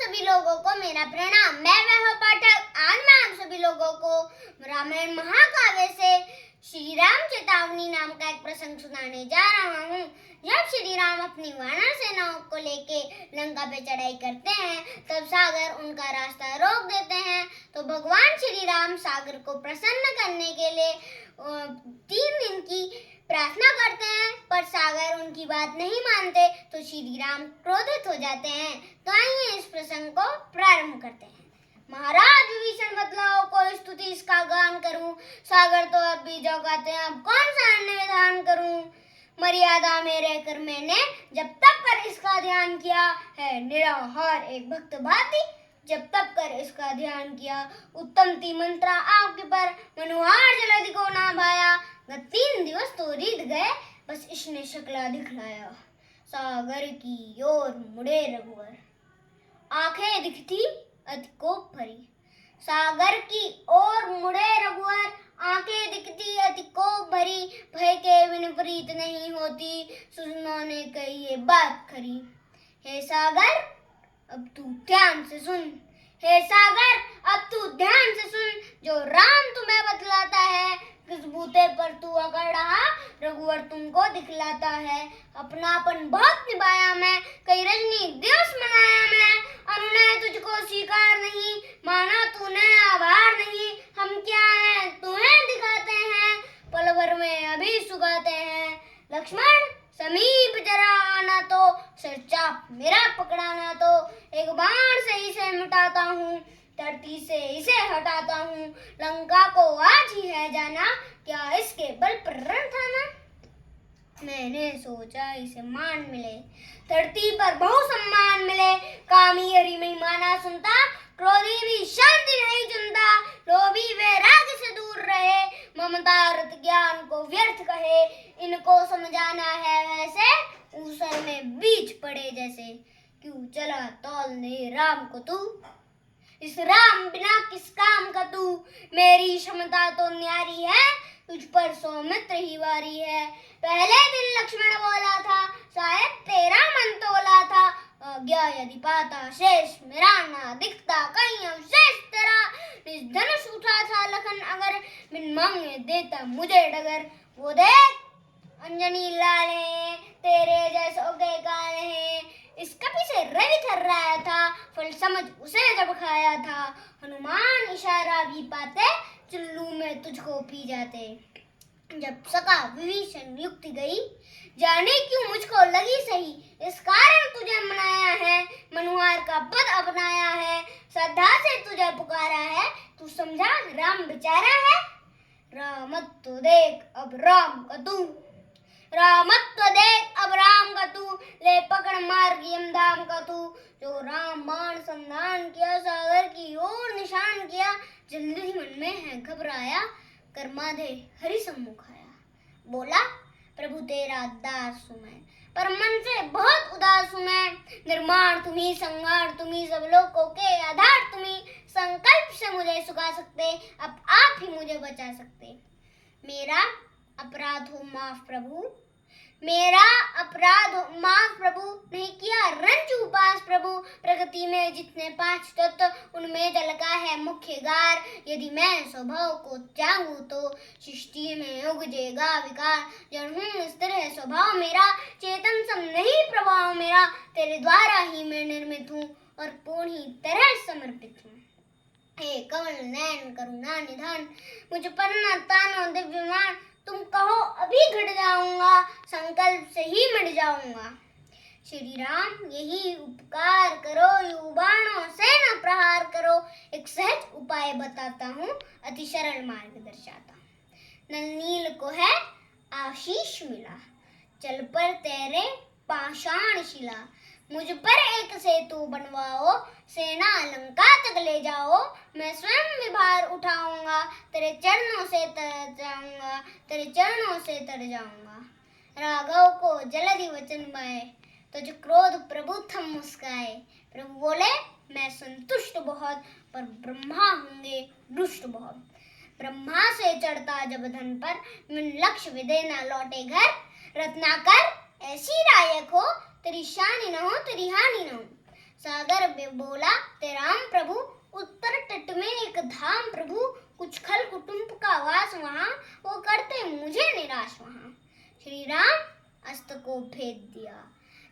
सभी लोगों को मेरा प्रणाम। मैं वैभव पाठक। आज मैं आप सभी लोगों को रामायण महाकाव्य से श्री राम चेतावनी नाम का एक प्रसंग सुनाने जा रहा हूँ। जब श्री राम अपनी वानर सेनाओं को लेके लंका पे चढ़ाई करते हैं, तब सागर उनका रास्ता रोक देते हैं। तो भगवान श्री राम सागर को प्रसन्न करने के लिए 3 दिन की प्रार्थना करते हैं, पर सागर उनकी बात नहीं मानते तो श्री राम क्रोधित हो जाते हैं। तो आइए इस प्रसंग को प्रारंभ करते हैं। महाराज विभीषण बतलाओ, कोई स्तुति इसका गान करूं। सागर तो अब भी जगाते हैं, अब कौन सा अन्य विधान करूं। मर्यादा में रहकर मैंने जब तक कर इसका ध्यान किया है, निराहार एक भक्त भांति जब तक कर इसका ध्यान किया। उत्तम ती मंत्रा आपके पर, मनुहार जलधि को ना भाया। 3 दिवस तो रीत गए, बस इसने शक्ला दिखलाया। सागर की ओर मुड़े रघुवर, आंखें दिखती अति कोप भरी। सागर की ओर मुड़े रघुवर, आंखें दिखती अति कोप भरी। भय के बिन प्रीत नहीं होती, सुजनों ने कही ये बात खरी। हे सागर अब तू ध्यान से सुन, हे सागर अब तू ध्यान से सुन। जो राम तुम्हें बतलाता है, किस बूते पर तू अकड़ रहा, रघुवर तुमको दिखलाता है। अपनापन बहुत निभाया मैं, कई रजनी दिवस मनाया मैं। अनुनय तुझको स्वीकार नहीं, माना तूने आभार नहीं। हम क्या हैं तुम्हें दिखाते हैं, पल भर में अभी सुखाते हैं। लक्ष्मण समीप जरा आना तो, सिरचाप मेरा पकड़ाना तो। एक बाण से इसे मिटाता हूँ, धरती से इसे हटाता हूँ। लंका को आज ही है जाना, क्या इसके बल पर रण थाना। मैंने सोचा इसे मान मिले, धरती पर बहु सम्मान मिले। कामी हरि महिमाना सुनता, क्रोधी भी शांति नहीं चुनता। लोभी वैराग्य से दूर रहे, ममता रत ज्ञान को व्यर्थ कहे। इनको समझाना है वैसे, ऊसर में बीज पड़े जैसे। क्यों चला तौलने राम को तू, इस राम बिना किस काम का तू। मेरी क्षमता तो न्यारी है, तुझ पर सौमित्र ही वारी है। पहले दिन लक्ष्मण बोला था, शायद तेरा मन तोला था। आज्ञा यदि पाता शेष, मेरा ना दिखता कहीं अवशेष तेरा। निज धनुष उठा था लखन अगर, बिन मांगे देता मुझे डगर। वो देख अंजनी लाले, तेरे जैसों के काले हैं। इस कपि से रवि थर्राया था, फल समझ उसे जब खाया था। हनुमान इशारा भी पाते, चुल्लू में तुझको पी जाते। जब सका विभीषण युक्ति गई, जाने क्यों मुझको लगी सही। इस कारण तुझे मनाया है, मनुहार का पद अपनाया है। श्रद्धा से तुझे पुकारा है, तू समझा राम बेचारा है। रामत तो देख अब राम का तू, रामत तो देख अब राम का तू। ले पकड़ मार्ग यमधाम का तू। जो राम बाण संधान किया, सागर की ओर निशान किया। जल्दी ही मन में है घबराया, कर्माधे हरि सम्मुख आया। बोला प्रभु तेरा दास हूं मैं, पर मन से बहुत उदास हूं मैं। निर्माण तुम्ही, संहार तुम्ही, सब लोगों के आधार तुम्ही। संकल्प से मुझे सुखा सकते, अब आप ही मुझे बचा सकते। मेरा अपराध हो माफ प्रभु, मेरा अपराध हो माफ प्रभु। नहीं किया रंज उपास प्रभु। प्रकृति में जितने 5 तत्व, उनमें जल का है मुख्य गार। यदि मैं स्वभाव को त्यागूं तो सृष्टि में उगजेगा विकार। जड़ हूँ स्थिर है स्वभाव मेरा, चेतन सम नहीं प्रभाव मेरा। तेरे द्वारा ही मैं निर्मित हूँ, और पूर्ण ही तरह समर्पित हूँ। हे कमल नयन करुणा निधान, मुझ पर न तानो दिव्यमान। तुम कहो अभी घट जाऊंगा, संकल्प से ही मिट जाऊंगा। श्री राम यही उपकार करो, युवाणों से न प्रहार करो। एक सहज उपाय बताता हूँ, अति सरल मार्ग दर्शाता हूँ। नल नील को है आशीष मिला, जल पर तैरे पाषाण शिला। मुझ पर एक सेतु बनवाओ, सेना लंका तक ले जाओ। मैं स्वयं विभार उठाऊंगा, तेरे चरणों से तर जाऊंगा, तेरे चरणों से तर जाऊंगा। राघव को जल्दी वचन पाए, तुझ क्रोध प्रभु थम मुस्काए। प्रभु बोले मैं संतुष्ट बहुत, पर ब्रह्मा होंगे दुष्ट बहुत। ब्रह्मा से चढ़ता जब धन पर, बिन लक्ष्य विदे न लौटे घर। रत्नाकर ऐसी रायक हो, तेरी शानी न हो तेरी हानि न हो। सागर में बोला ते राम प्रभु, उत्तर तट में एक धाम प्रभु, कुछ खल कुटुंब का वास वहाँ, वो करते मुझे निराश वहाँ। श्री राम अस्त को भेद दिया,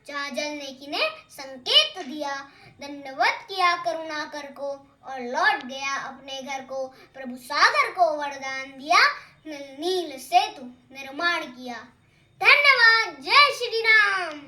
जहाँ जलने की ने संकेत दिया, दंडवत किया करुणाकर को और लौट गया अपने घर को। प्रभु सागर को वरदान दिया, नील सेतु निर्माण किया। धन्यवाद। जय श्री राम।